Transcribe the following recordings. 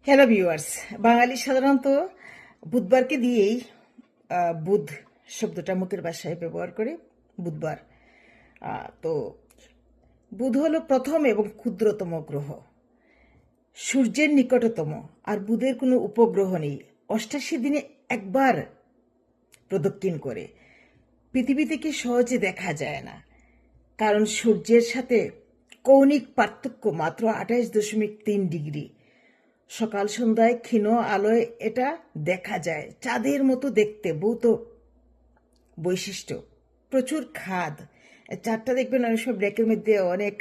Hello viewers, বাঙালি সাধারণত বুধবারকে দিয়েই বুধ শব্দটা মুখের ভাষায় ব্যবহার করে। বুধবার। তো বুধ হলো প্রথম এবং ক্ষুদ্রতম গ্রহ, সূর্যের নিকটতম, আর বুধের কোনো উপগ্রহ নেই। ৮৮ দিনে একবার প্রদক্ষিণ করে। পৃথিবী থেকে সহজে দেখা যায় না, কারণ সূর্যের সাথে কৌণিক পার্থক্য মাত্র ২৮.৩ ডিগ্রি। সকাল সন্ধ্যায় ক্ষীণ আলোয় এটা দেখা যায়। চাঁদের মতো দেখতে, ভৌত বৈশিষ্ট্য, প্রচুর খাদ। চাঁদটা দেখবেন অনেক সব ব্রেকের মধ্যে অনেক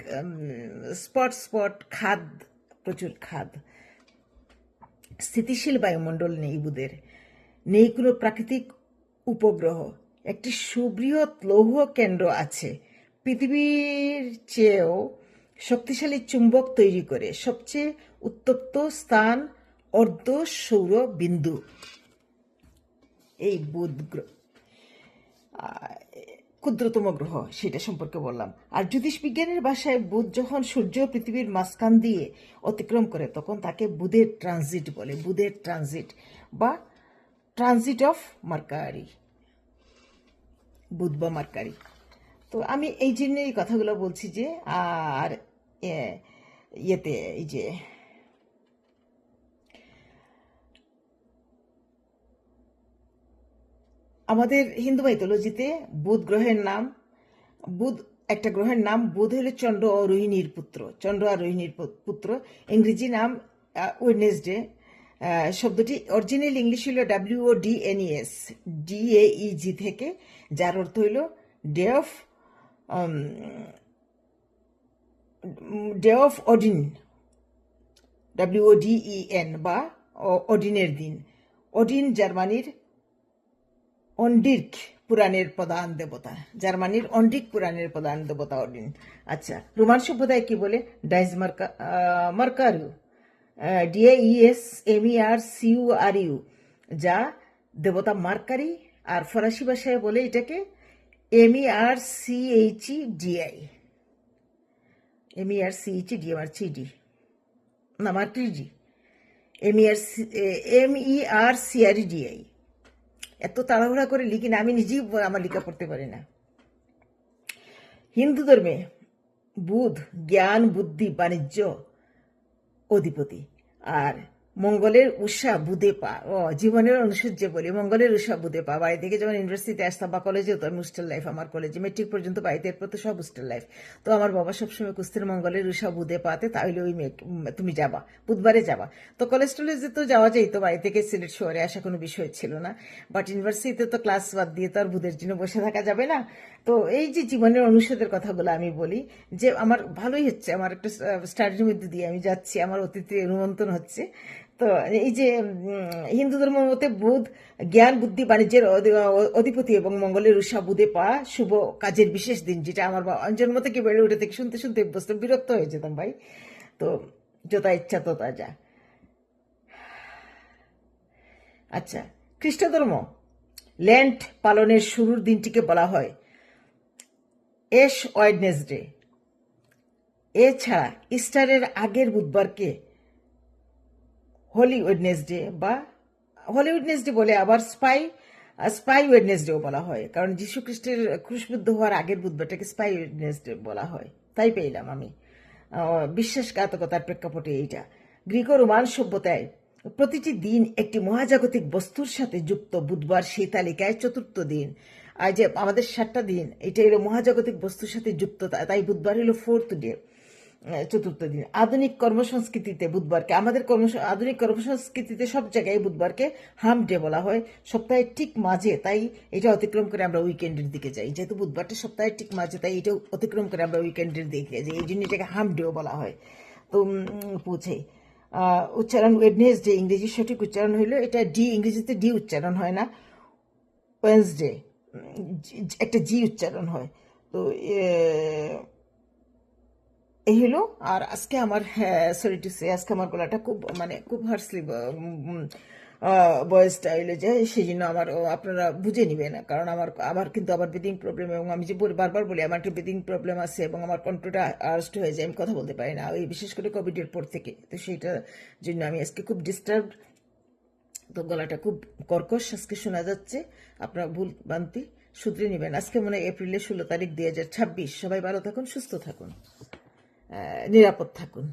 স্পট স্পট খাদ, প্রচুর খাদ। স্থিতিশীল বায়ুমণ্ডল নেই বুধের, নেই কোনো প্রাকৃতিক উপগ্রহ। একটি সুবৃহৎ লৌহ কেন্দ্র আছে, পৃথিবীর চেয়েও শক্তিশালী চুম্বক তৈরি করে। সবচেয়ে উত্তপ্ত স্থান অর্ধ সৌর বিন্দু। এই বুধ ক্ষুদ্রতম গ্রহ, সেটা সম্পর্কে বললাম। আর জ্যোতিষবিজ্ঞানের ভাষায় বুধ যখন সূর্য পৃথিবীর মাঝখান দিয়ে অতিক্রম করে, তখন তাকে বুধের ট্রানজিট বলে। বুধের ট্রানজিট বা ট্রানজিট অফ মার্কারি, বুধ বা মার্কারি। তো আমি এই জন্য এই কথাগুলো বলছি যে, আর ইয়েতে এই যে আমাদের হিন্দু মাইথোলজিতে বুধ গ্রহের নাম, বুধ একটা গ্রহের নাম। বুধ হলো চন্দ্র ও রোহিণীর পুত্র, চন্দ্র আর রোহিণীর পুত্র। ইংরেজি নাম ওয়েডনেসডে। শব্দটি অরিজিনাল ইংলিশ হলো WODNES, DAEG থেকে, যার অর্থ হইল ডে অফ অডিন, WODEN, বা অডিনের দিন। অডিন জার্মানির অন্ডিক পুরাণের প্রধান দেবতা, জার্মানির অন্ডিক পুরাণের প্রধান দেবতা অডিন। আচ্ছা, রোমান সভ্যতায় কি বলে? ডাইজ মার্কারু, DAESMERCURU, যা দেবতা মার্কারি। আর ফরাসি ভাষায় বলে এটাকে MERCHEDI, MERCHEDI, না মার্কারি, MERCRDI। এত তাড়াহুড়া করে লিখি না, আমি নিজেই আমার লেখা পড়তে পারি না। হিন্দু ধর্মে বুধ জ্ঞান, বুদ্ধি, বাণিজ্য অধিপতি। আর মঙ্গলের উষা বুধে পা, জীবনের অনুসূর্য বলি, মঙ্গলের উষা বুধে পা। বাড়ি থেকে যখন ইউনিভার্সিটিতে আসতাম বা কলেজেও, তো আমি হোস্টেল লাইফ, আমার কলেজে মেট্রিক পর্যন্ত বাড়িতে, এরপর তো সব হোস্টেল লাইফ। তো আমার বাবা সবসময় কুস্তির মঙ্গলের উষা বুধে পাতে, তাহলে ওই তুমি যাবা, বুধবারে যাবা। তো কলেজ টলেজে তো যাওয়া যেত, বাড়ি থেকে সিলেট শহরে আসা কোনো বিষয় ছিল না। বাট ইউনিভার্সিটিতে তো ক্লাস বাদ দিয়ে তো আর বুধের জন্য বসে থাকা যাবে না। তো এই যে জীবনের অনুষদের কথাগুলো আমি বলি, যে আমার ভালোই হচ্ছে, আমার একটা স্টাডির মধ্যে দিয়ে আমি যাচ্ছি, আমার অতিথি অনুমন্ত্রণ হচ্ছে। তো এই যে হিন্দু ধর্ম মতে বুধ জ্ঞান, বুদ্ধি, বাণিজ্যের অধিপতি এবং মঙ্গলের উষা বুধে পা, শুভ কাজের বিশেষ দিন। যেটা আমার জন্ম থেকে বেড়ে উঠে থেকে শুনতে শুনতে বসতে বিরক্ত হয়ে যেতাম ভাই। তো যথা ইচ্ছা তথা যা। আচ্ছা, খ্রিস্ট ধর্ম লেন্ট পালনের শুরুর দিনটিকে বলা হয় এশ ওয়েডনেসডে। এছাড়া ইস্টারের আগের বুধবারকে হোলি ওয়েডনেসডে বলে, আবার স্পাই ওয়েডনেসডেও বলা হয়, কারণ যীশু খ্রিস্টের ক্রুশবিদ্ধ হওয়ার আগের বুধবারটাকে স্পাই ওয়েডনেসডে বলা হয়। তাই পেলাম আমি, বিশ্বাসঘাতকতার প্রেক্ষাপটে এইটা। গ্রিক ও রোমান সভ্যতায় প্রতিটি দিন একটি মহাজাগতিক বস্তুর সাথে যুক্ত। বুধবার সেই তালিকায় চতুর্থ দিন। আর যে আমাদের 7টা দিন, এটা হলো মহাজাগতিক বস্তুর সাথে যুক্ত, তাই বুধবার হলো ফোর্থ ডে, চতুর্থ দিন। আধুনিক কর্মসংস্কৃতিতে বুধবারকে, আমাদের আধুনিক কর্মসংস্কৃতিতে সব জায়গায় বুধবারকে হাম ডে বলা হয়, সপ্তাহের ঠিক মাঝে। তাই এটা অতিক্রম করে আমরা উইকেন্ডের দিকে যাই, যেহেতু বুধবারটা সপ্তাহের ঠিক মাঝে, তাই এটা অতিক্রম করে আমরা উইকেন্ডের দিকে যাই, এই জন্য এটাকে হাম ডেও বলা হয়। তো পৌঁছে উচ্চারণ ওয়েডনেসডে, ইংরেজির সঠিক উচ্চারণ হইলো এটা ডি, ইংরেজিতে ডি উচ্চারণ হয় না, ওয়েন্সডে একটা জি উচ্চারণ হয়। তো এই হলো। আর আজকে আমার, সরি টু সে, আজকে আমার গলাটা খুব খুব হার্সলি বয়সটা হইলে যে সেই জন্য আমার আপনারা বুঝে নিবেন, কারণ আমার কিন্তু আবার ব্রিদিং প্রবলেম, এবং আমি যে বারবার বলি আমার একটা ব্রিদিং প্রবলেম আছে এবং আমার কণ্ঠটা আর্স্ট হয়ে যায়, আমি কথা বলতে পারি না, ওই বিশেষ করে কোভিডের পর থেকে। তো সেইটার জন্য আমি আজকে খুব ডিস্টার্ব, তো গলাটা খুব কর্কশ আজকে শোনা যাচ্ছে। আপনার ভুল বান্তি শুধরে নেবেন। আজকে মনে হয় এপ্রিলের 16 তারিখ 2026। সবাই ভালো থাকুন, সুস্থ থাকুন, নিরাপদ থাকুন।